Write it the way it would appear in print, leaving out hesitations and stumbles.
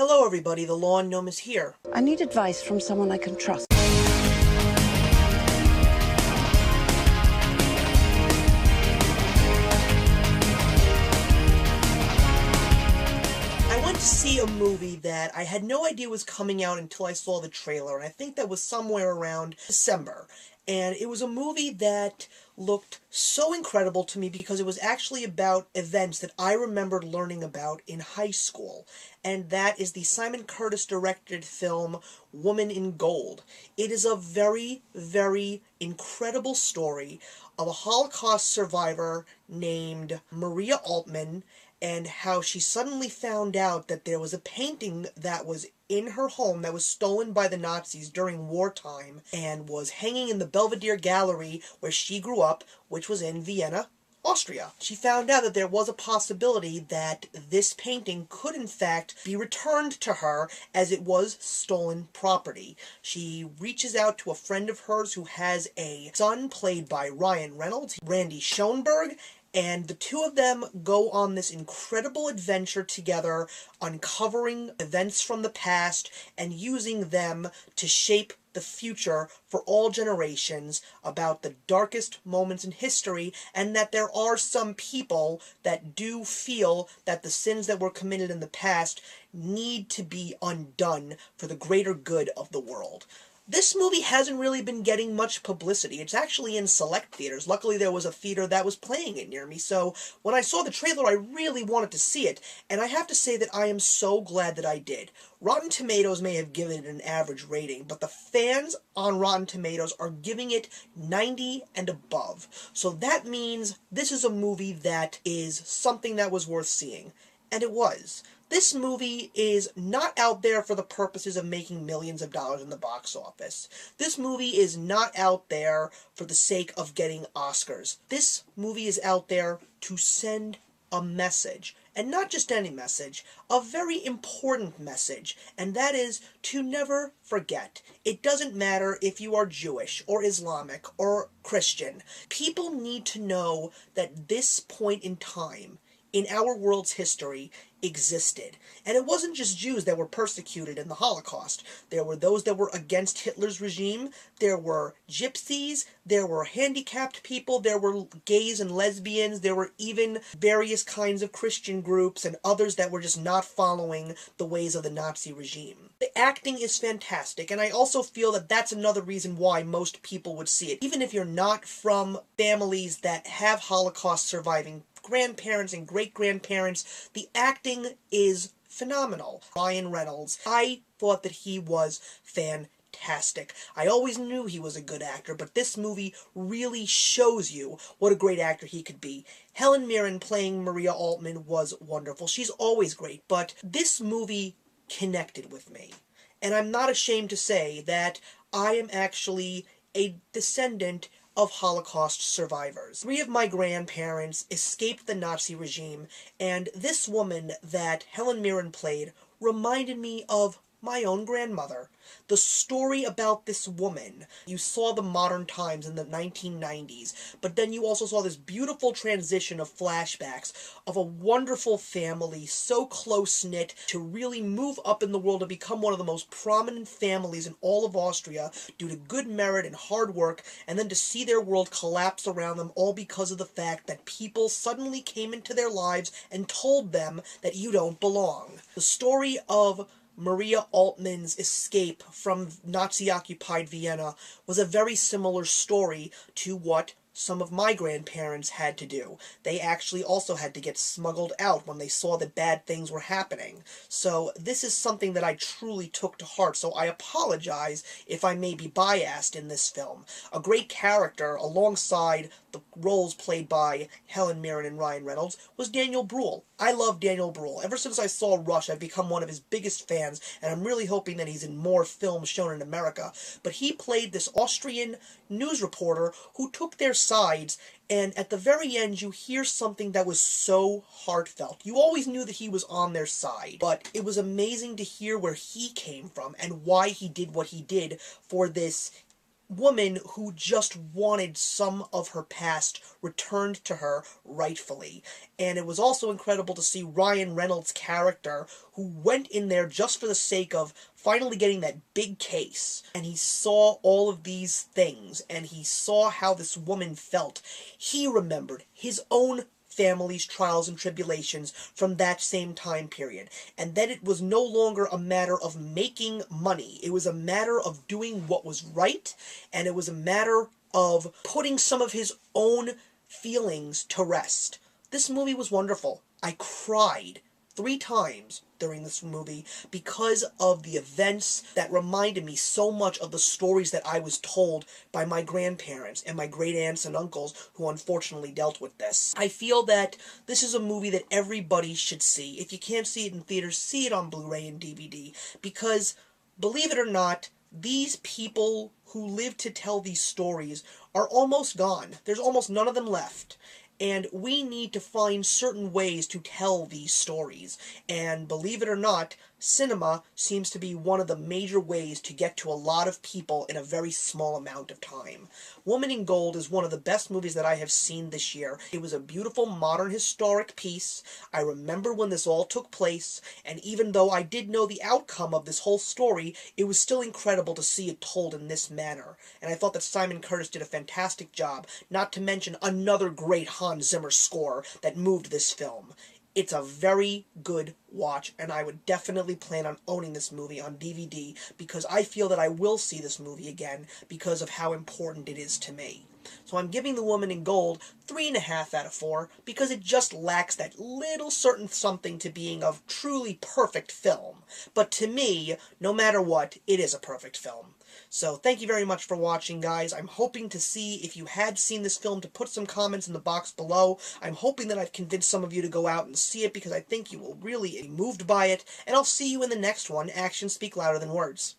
Hello everybody, the lawn gnome is here. I need advice from someone I can trust. I went to see a movie that I had no idea was coming out until I saw the trailer, and I think that was somewhere around December. And it was a movie that looked so incredible to me because it was actually about events that I remembered learning about in high school. And that is the Simon Curtis directed film Woman in Gold. It is a very, very incredible story of a Holocaust survivor named Maria Altman, and how she suddenly found out that there was a painting that was in her home that was stolen by the Nazis during wartime and was hanging in the Belvedere Gallery where she grew up, which was in Vienna, Austria. She found out that there was a possibility that this painting could in fact be returned to her as it was stolen property. She reaches out to a friend of hers who has a son played by Ryan Reynolds, Randy Schoenberg, and the two of them go on this incredible adventure together, uncovering events from the past and using them to shape the future for all generations about the darkest moments in history, and that there are some people that do feel that the sins that were committed in the past need to be undone for the greater good of the world. This movie hasn't really been getting much publicity. It's actually in select theaters. Luckily, there was a theater that was playing it near me, so when I saw the trailer, I really wanted to see it, and I have to say that I am so glad that I did. Rotten Tomatoes may have given it an average rating, but the fans on Rotten Tomatoes are giving it 90 and above. So that means this is a movie that is something that was worth seeing. And it was. This movie is not out there for the purposes of making millions of dollars in the box office. This movie is not out there for the sake of getting Oscars. This movie is out there to send a message. And not just any message, a very important message, and that is to never forget. It doesn't matter if you are Jewish or Islamic or Christian. People need to know that this point in time in our world's history existed. And it wasn't just Jews that were persecuted in the Holocaust. There were those that were against Hitler's regime, there were gypsies, there were handicapped people, there were gays and lesbians, there were even various kinds of Christian groups and others that were just not following the ways of the Nazi regime. The acting is fantastic, and I also feel that that's another reason why most people would see it. Even if you're not from families that have Holocaust surviving grandparents and great-grandparents, the acting is phenomenal. Ryan Reynolds, I thought that he was fantastic. I always knew he was a good actor, but this movie really shows you what a great actor he could be. Helen Mirren playing Maria Altman was wonderful. She's always great, but this movie connected with me. And I'm not ashamed to say that I am actually a descendant of Holocaust survivors. 3 of my grandparents escaped the Nazi regime, and this woman that Helen Mirren played reminded me of my own grandmother. The story about this woman, you saw the modern times in the 1990s, but then you also saw this beautiful transition of flashbacks of a wonderful family, so close-knit, to really move up in the world and become one of the most prominent families in all of Austria due to good merit and hard work, and then to see their world collapse around them all because of the fact that people suddenly came into their lives and told them that you don't belong. The story of Maria Altman's escape from Nazi-occupied Vienna was a very similar story to what some of my grandparents had to do. They actually also had to get smuggled out when they saw that bad things were happening. So this is something that I truly took to heart, so I apologize if I may be biased in this film. A great character alongside the roles played by Helen Mirren and Ryan Reynolds was Daniel Bruhl. I love Daniel Bruhl. Ever since I saw Rush, I've become one of his biggest fans, and I'm really hoping that he's in more films shown in America. But he played this Austrian news reporter who took their sides, and at the very end you hear something that was so heartfelt. You always knew that he was on their side, but it was amazing to hear where he came from and why he did what he did for this woman who just wanted some of her past returned to her rightfully. And it was also incredible to see Ryan Reynolds' character, who went in there just for the sake of finally getting that big case. And he saw all of these things, and he saw how this woman felt. He remembered his own family's trials and tribulations from that same time period. And then it was no longer a matter of making money. It was a matter of doing what was right, and it was a matter of putting some of his own feelings to rest. This movie was wonderful. I cried 3 times during this movie because of the events that reminded me so much of the stories that I was told by my grandparents and my great aunts and uncles who unfortunately dealt with this. I feel that this is a movie that everybody should see. If you can't see it in theaters, see it on Blu-ray and DVD, because believe it or not, these people who live to tell these stories are almost gone. There's almost none of them left. And we need to find certain ways to tell these stories. And believe it or not, cinema seems to be one of the major ways to get to a lot of people in a very small amount of time. Woman in Gold is one of the best movies that I have seen this year. It was a beautiful, modern, historic piece. I remember when this all took place, and even though I did know the outcome of this whole story, it was still incredible to see it told in this manner. And I thought that Simon Curtis did a fantastic job, not to mention another great Hans Zimmer score that moved this film. It's a very good watch, and I would definitely plan on owning this movie on DVD because I feel that I will see this movie again because of how important it is to me. So I'm giving The Woman in Gold 3.5 out of 4 because it just lacks that little certain something to being a truly perfect film. But to me, no matter what, it is a perfect film. So thank you very much for watching, guys. I'm hoping to see if you had seen this film to put some comments in the box below. I'm hoping that I've convinced some of you to go out and see it because I think you will really be moved by it. And I'll see you in the next one. Actions speak louder than words.